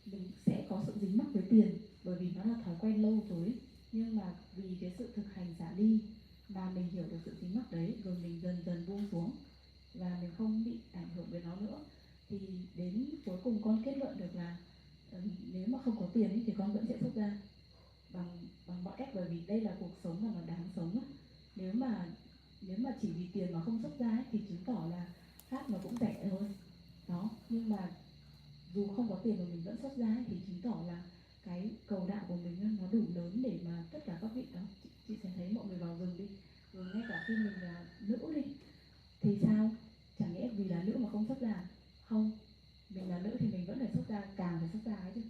mình sẽ có sự dính mắc với tiền bởi vì nó là thói quen lâu rồi, nhưng mà vì cái sự thực hành xả ly mà mình hiểu được sự dính mắc đấy, rồi mình dần dần buông xuống và mình không bị ảnh hưởng với nó nữa. Thì đến cuối cùng con kết luận được là nếu mà không có tiền ấy, thì con vẫn sẽ xuất ra bằng mọi cách, bởi vì đây là cuộc sống mà nó đáng sống á. Nếu mà chỉ vì tiền mà không xuất ra ấy, thì chứng tỏ là pháp nó cũng rẻ thôi đó. Nhưng mà dù không có tiền mà mình vẫn xuất ra ấy, thì chứng tỏ là cái cầu đạo của mình nó đủ lớn để mà tất cả các vị đó, chị sẽ thấy mọi người vào rừng đi, rồi ngay cả khi mình là nữ đi thì sao, chẳng nhẽ vì là nữ mà không xuất gia? Không, mình là nữ thì mình vẫn phải xuất gia, càng phải xuất gia ấy chứ,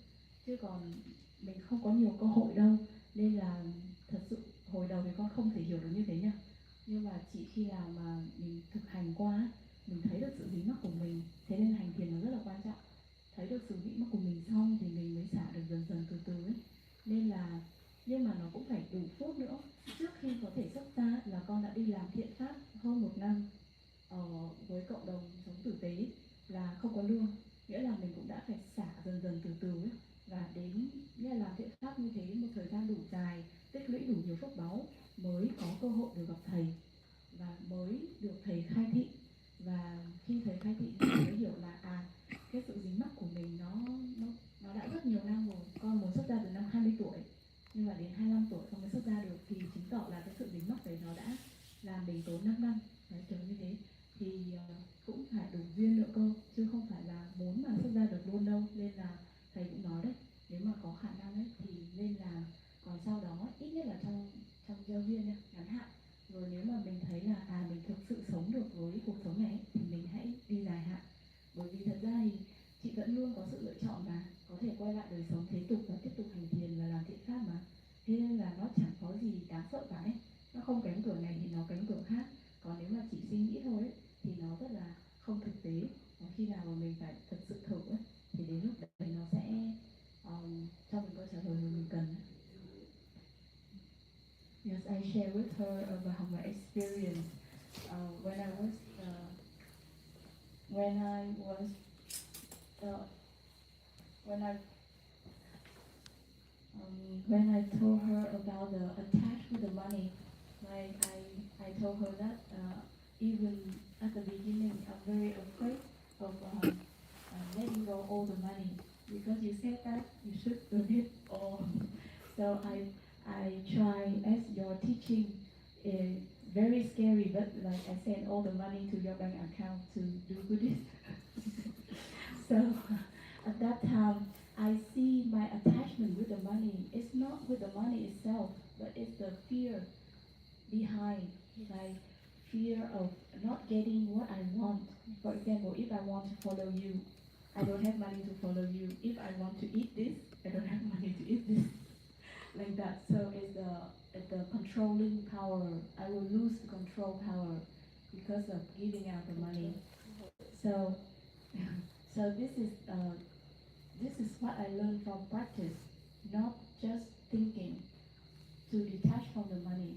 chứ còn mình không có nhiều cơ hội đâu. Nên là thật sự hồi đầu thì con không thể hiểu được như thế nha, nhưng mà chỉ khi nào mà mình thực hành qua, mình thấy được sự dính mắc của mình, thế nên hành thiền nó rất là quan trọng. Thấy được sự dính mắc của mình xong thì mình mới xả được dần dần từ từ ấy. Nên là nhưng mà nó cũng phải đủ phước nữa. Trước khi có thể xuất gia là con đã đi làm thiện pháp hơn 1 năm với cộng đồng sống tử tế là không có lương, nghĩa là mình cũng đã phải xả dần dần từ từ ấy. Và đến nghĩa là làm thiện pháp như thế một thời gian đủ dài, tích lũy đủ nhiều phước báu mới có cơ hội được gặp thầy và mới được thầy khai thị. Và khi thầy khai thị thì mới hiểu là cái sự dính mắc của mình nó đã rất nhiều năm rồi. Con muốn xuất gia từ năm 20 tuổi nhưng mà đến 25 tuổi con mới xuất gia được, thì chứng tỏ là cái sự dính mắc đấy nó đã làm mình tốn 5 năm đấy, kiểu như thế. Thì cũng phải đủ duyên nữa cơ, chứ không phải là muốn mà xuất gia được luôn đâu. Nên là thầy cũng nói đấy, nếu mà có khả năng ấy thì nên làm, còn sau đó ít nhất là trong gieo duyên nha, ngắn hạn. Rồi nếu mà mình thấy là mình thực sự sống được với cuộc sống này ấy, thì mình hãy đi dài hạn. Bởi vì thật ra thì chị vẫn luôn có sự lựa chọn mà có thể quay lại đời sống thế tục và tiếp tục hành thiền và làm thiện pháp mà. Thế nên là nó chẳng có gì đáng sợ cả ấy. Nó không cánh cửa này thì nó cánh cửa khác. Còn nếu mà chỉ suy nghĩ thôi ấy, thì nó rất là không thực tế. Và khi nào mà mình phải thực sự thử ấy, thì đến lúc đấy nó sẽ cho mình câu trả lời mà mình cần. Yes, I share with her about my experience when I was when I was when I told her about the attached with the money. Like I told her that even at the beginning I'm very afraid of letting go all the money, because you said that you should donate all. So I try, as your teaching is very scary, but like I send all the money to your bank account to do goodies. So at that time, I see my attachment with the money. It's not with the money itself, but it's the fear behind, like fear of not getting what I want. For example, if I want to follow you, I don't have money to follow you. If I want to eat this, I don't have money to eat this. Like that. So it's the controlling power. I will lose the control power because of giving out the money. So so this is what I learned from practice, not just thinking, to detach from the money.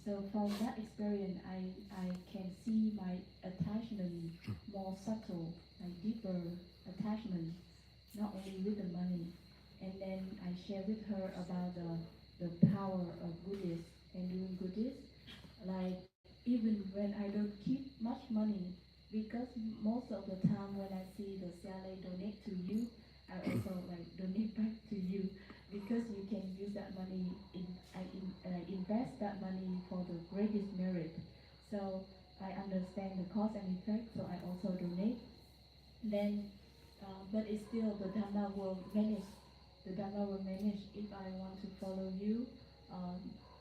So from that experience, I can see my attachment more subtle, like deeper attachment, not only with the money. And then I share with her about the power of Buddhist and doing Buddhist. Like even when I don't keep much money, because most of the time when I see the CLA donate to you, I also like donate back to you, because you can use that money I invest that money for the greatest merit. So I understand the cause and effect, so I also donate. Then, but it's still the Dharma will manage the Dharma will manage if I want to follow you. Um,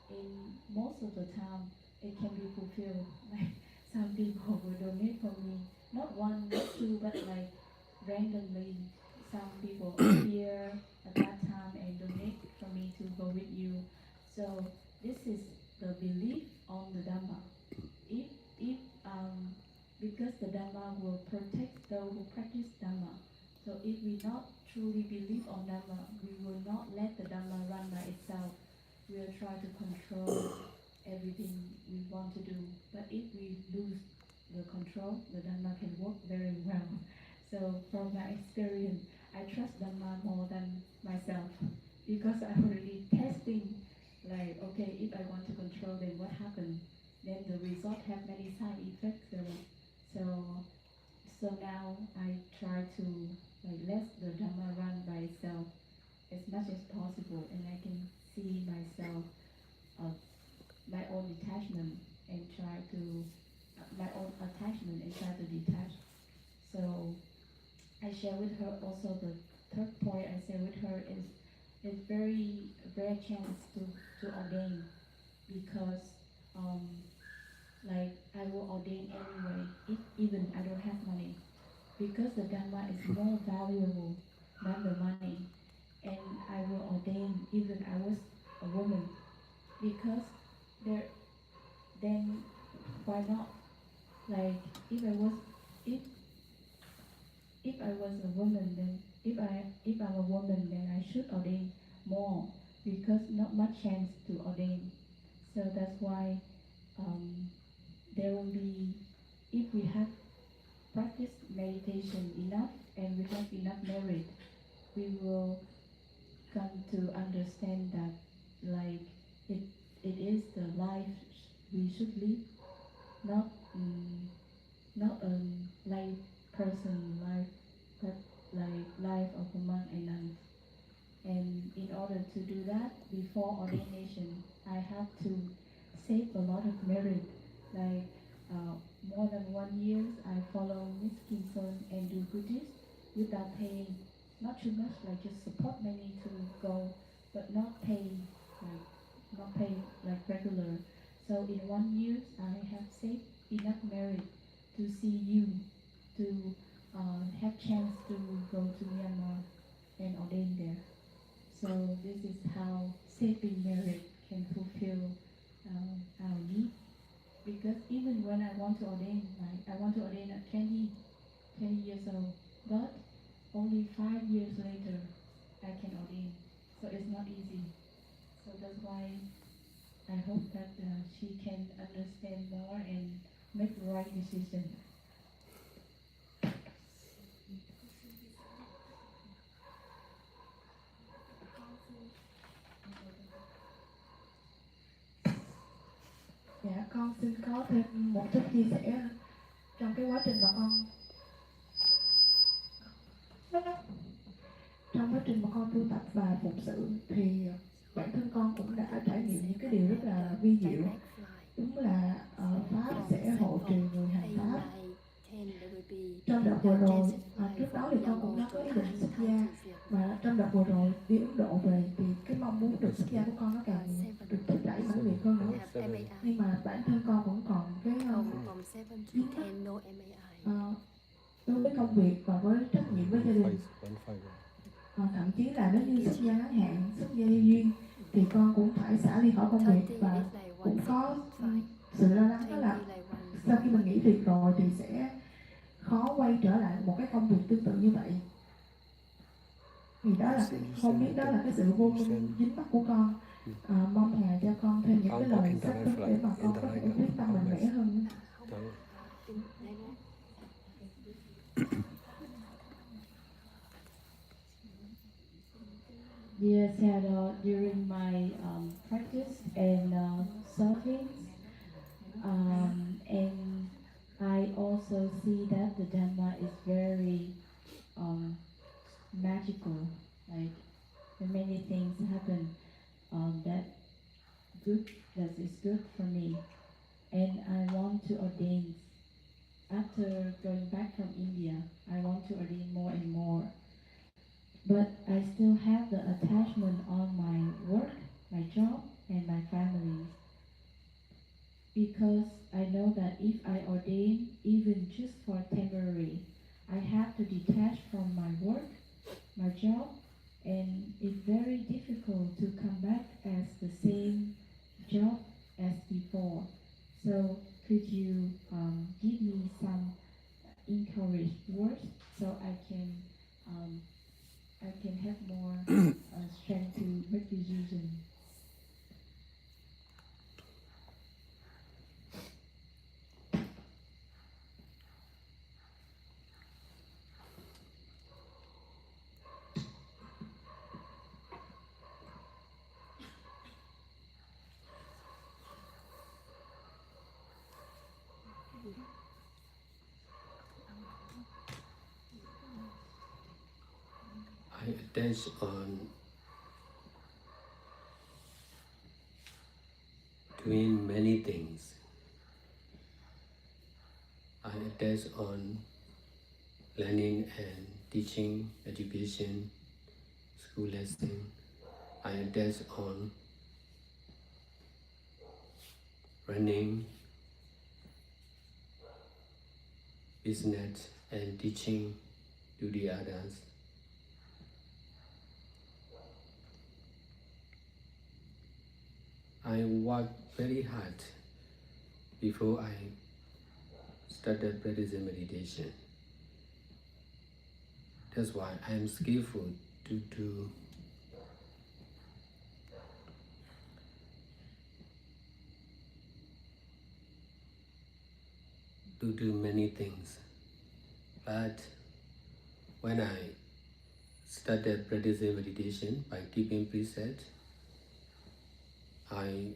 in most of the time, it can be fulfilled. Like some people will donate for me, not one, not two, but like randomly. Some people appear at that time and donate for me to go with you. So this is the belief on the Dhamma. If because the Dhamma will protect those who practice Dhamma. So if we not truly believe on Dhamma, we will not let the Dhamma run by itself. We will try to control everything we want to do. But if we lose the control, the Dhamma can work very well. So from my experience, I trust Dhamma more than myself because I already testing like, okay, if I want to control, then what happens? Then the result have many side effects. So now I try to like let the Dhamma run by itself as much as possible, and I can see myself, my own detachment, and try to my own attachment and try to detach. So I share with her also the third point I share with her is it's very rare chance to ordain because like I will ordain anyway if even I don't have money because the Dhamma is more valuable than the money, and I will ordain even I was a woman because there then why not, like if I was if if I was a woman, then if I'm a woman, then I should ordain more because not much chance to ordain. So that's why um, there will be, if we have practiced meditation enough and we have enough merit, we will come to understand that like it it is the life we should live, not not a life person life, but like life of a monk and nun. And in order to do that, before ordination, I have to save a lot of merit. Like more than 1 year, I follow Miss Kinson and do Buddhist without paying. Not too much, like just support money to go, but not pay, like not pay like regular. So in 1 year, I have saved enough merit to see you, to have chance to go to Myanmar and ordain there. So this is how saving merit can fulfill our need. Because even when I want to ordain, like I want to ordain at 20 years old, but only 5 years later I can ordain. So it's not easy. So that's why I hope that she can understand more and make the right decision. Dạ, con xin có thêm một chút chia sẻ trong cái quá trình mà con trong quá trình mà con tu tập và phụng sự thì bản thân con cũng đã trải nghiệm những cái điều rất là vi diệu. Đúng là Pháp sẽ hộ trì người hành Pháp. Trong đợt vừa rồi, trước đó thì con cũng đã có ý định xuất gia, và trong đợt vừa rồi đi Ấn Độ về thì cái mong muốn được xuất gia của con nó càng được thúc đẩy mãnh liệt hơn nữa. Nhưng mà bản thân con vẫn còn cái đối với công việc và với trách nhiệm với gia đình. Thậm chí là nếu như xuất gia ngắn hạn, xuất gia yêu duyên thì con cũng phải xả ly khỏi công việc, và cũng có sự lo lắng đó là sau khi mình nghỉ việc rồi thì sẽ khó quay trở lại một cái công việc tương tự như vậy. Thì đó là không biết đó là cái sự vô minh dính mắc của con. Mong Ngài cho con thêm những cái lời xác thực để mà con có thể quyết tâm mạnh mẽ hơn. Dear Sarah, during my practice and serving, and I also see that the Dhamma is very magical. Like many things happen that is good for me, and I want to ordain. After going back from India, I want to ordain more and more. but I still have the attachment on my work, my job, and my family. Because I know that if I ordain, even just for temporary, I have to detach from my work, my job, and it's very difficult to come back as the same job as before. So could you give me some encouraged words so um, I can have more strength to make decision? I attach on doing many things. I attach on learning and teaching, education, school lesson. I attach on running, business, and teaching to the others. I worked very hard before I started practicing meditation. That's why I am skillful to do many things. But when I started practicing meditation by keeping precepts, I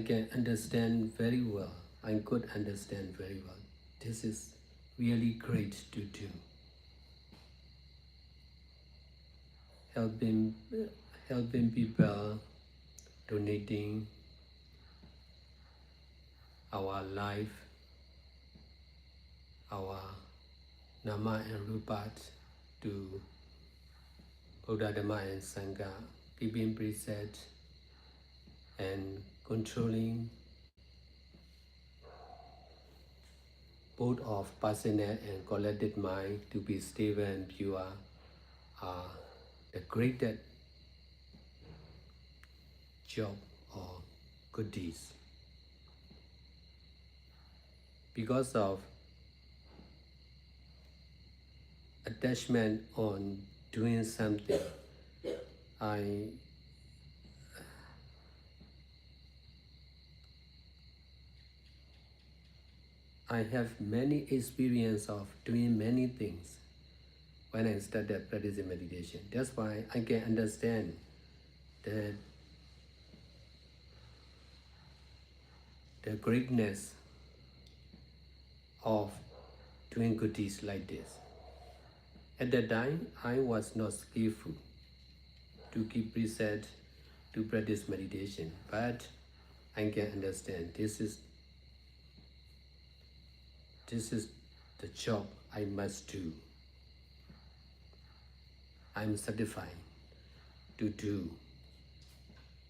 can understand very well. I could understand very well. This is really great to do. Helping, helping people, donating our life, our Nama and Rupat to Buddha, Dhamma and Sangha, keeping precepts and controlling both of personal and collective mind to be stable and pure are the greatest job or good deeds. Because of attachment on doing something, I have many experience of doing many things when I started practicing meditation. That's why I can understand the greatness of doing good deeds like this. At that time, I was not skillful to keep preset to practice meditation, but I can understand this is the job I must do. I'm certified to do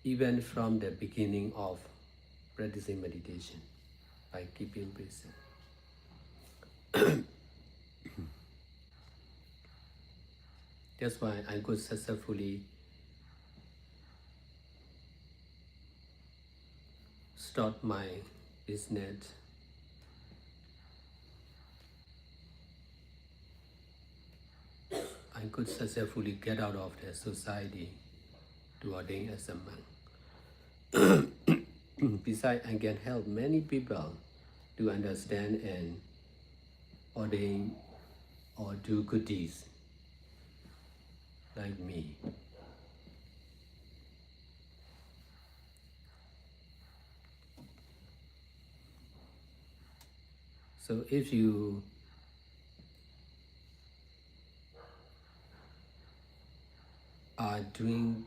even from the beginning of practicing meditation by keeping present. That's why I could successfully start my business. I could successfully get out of the society to ordain as a monk. Besides, I can help many people to understand and ordain or do good deeds like me. So if you are doing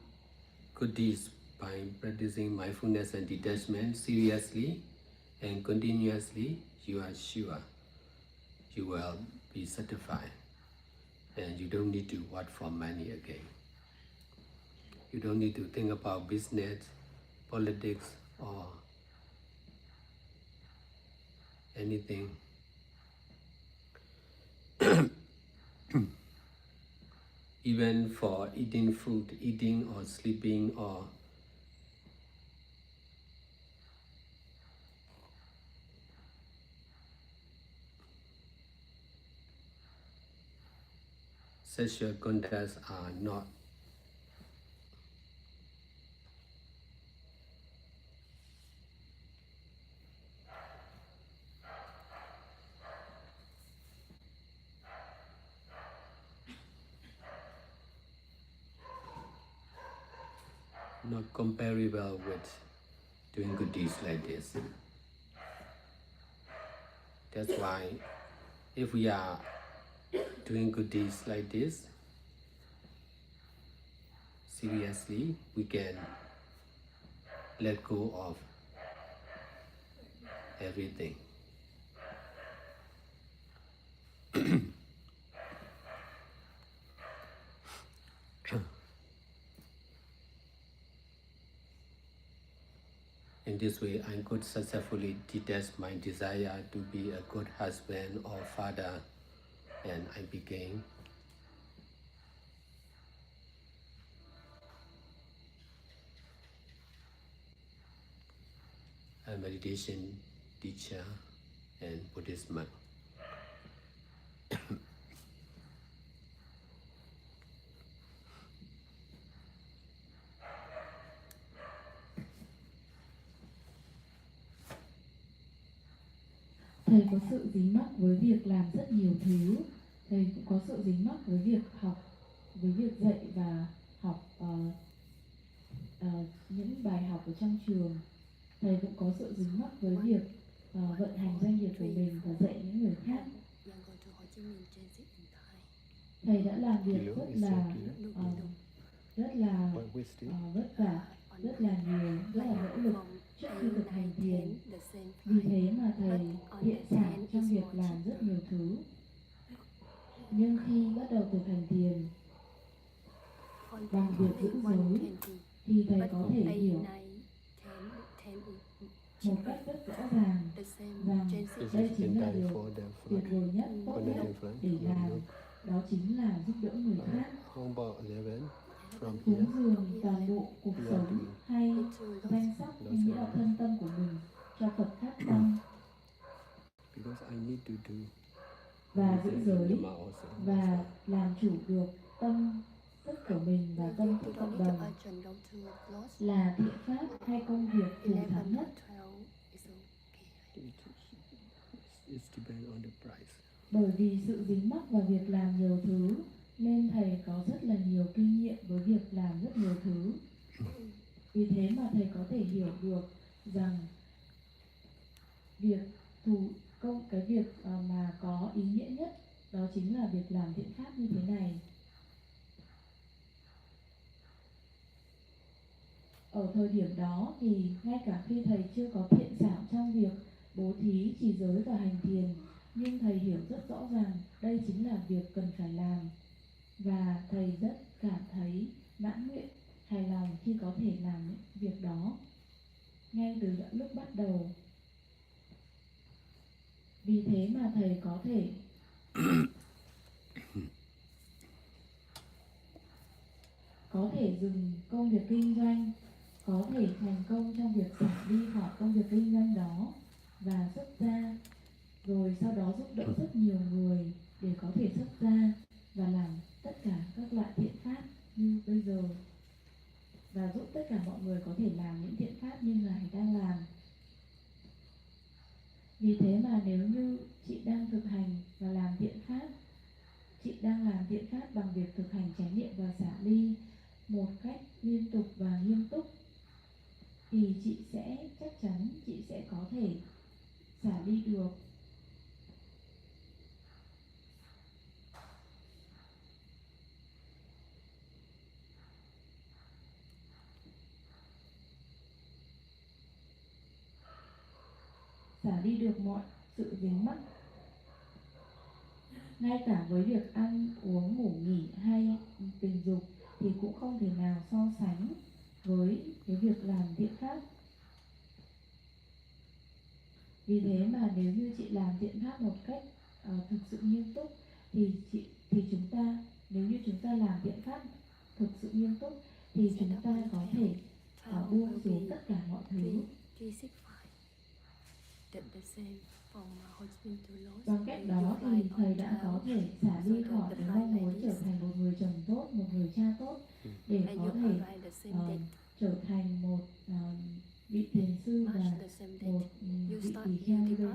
good deeds by practicing mindfulness and detachment seriously and continuously, you are sure you will be certified and you don't need to work for money again. You don't need to think about business, politics, or anything. Even for eating food, eating or sleeping or sexual contacts are not comparable with doing good deeds like this. That's why if we are doing good deeds like this, seriously, we can let go of everything. In this way, I could successfully detach my desire to be a good husband or father, and I became a meditation teacher and Buddhist monk. Thầy có sự dính mắc với việc làm rất nhiều thứ. Thầy cũng có sự dính mắc với việc học, với việc dạy và học những bài học ở trong trường. Thầy cũng có sự dính mắc với việc vận hành doanh nghiệp của mình và dạy những người khác. Thầy đã làm việc rất là vất vả, rất là nhiều, rất là nỗ lực trước khi thực hành thiền. Vì thế mà thầy hiện sản trong việc làm rất nhiều thứ. Nhưng khi bắt đầu thực hành thiền bằng việc giữ giới thì thầy có thể hiểu một cách rất rõ ràng rằng đây chính là điều tuyệt vời nhất, tốt nhất để làm. Đó chính là giúp đỡ người khác. Cúng dường toàn bộ cuộc sống hay danh sắc, nghĩa là thân tâm của mình cho Phật Pháp Tăng. Và giữ giới và làm chủ được tâm thức của mình và tâm thức cộng đồng là thiện pháp hay công việc phù thắng nhất. Bởi vì sự dính mắc vào việc làm nhiều thứ nên thầy có rất là nhiều kinh nghiệm với việc làm rất nhiều thứ. Vì thế mà thầy có thể hiểu được rằng cái việc mà có ý nghĩa nhất đó chính là việc làm thiện pháp như thế này. Ở thời điểm đó thì ngay cả khi thầy chưa có thiện xảo trong việc bố thí, trì giới và hành thiền, nhưng thầy hiểu rất rõ ràng đây chính là việc cần phải làm. Và thầy rất cảm thấy mãn nguyện, hài lòng khi có thể làm những việc đó ngay từ lúc bắt đầu. Vì thế mà thầy có thể dừng công việc kinh doanh, có thể thành công trong việc giảm đi khỏi công việc kinh doanh đó và xuất gia, rồi sau đó giúp đỡ rất nhiều người để có thể xuất gia và làm tất cả các loại thiện pháp như bây giờ, và giúp tất cả mọi người có thể làm những thiện pháp như Ngài đang làm. Vì thế mà nếu như chị đang thực hành và làm thiện pháp, chị đang làm thiện pháp bằng việc thực hành chánh niệm và xả ly một cách liên tục và nghiêm túc, thì chị sẽ chắc chắn chị sẽ có thể xả ly được. Xả đi được mọi sự dính mắc. Ngay cả với việc ăn uống ngủ nghỉ hay tình dục thì cũng không thể nào so sánh với cái việc làm thiện pháp. Vì thế mà nếu như chị làm thiện pháp một cách thực sự nghiêm túc thì chúng ta, nếu như chúng ta làm thiện pháp thực sự nghiêm túc thì chúng ta có thể buông xuống tất cả mọi thứ. Bằng cách đó thì thầy đã có thể xả ly khỏi cái mong muốn trở thành một người chồng tốt, một người cha tốt, để có thể trở thành một vị thiền sư và một vị tỳ kheo như bây giờ.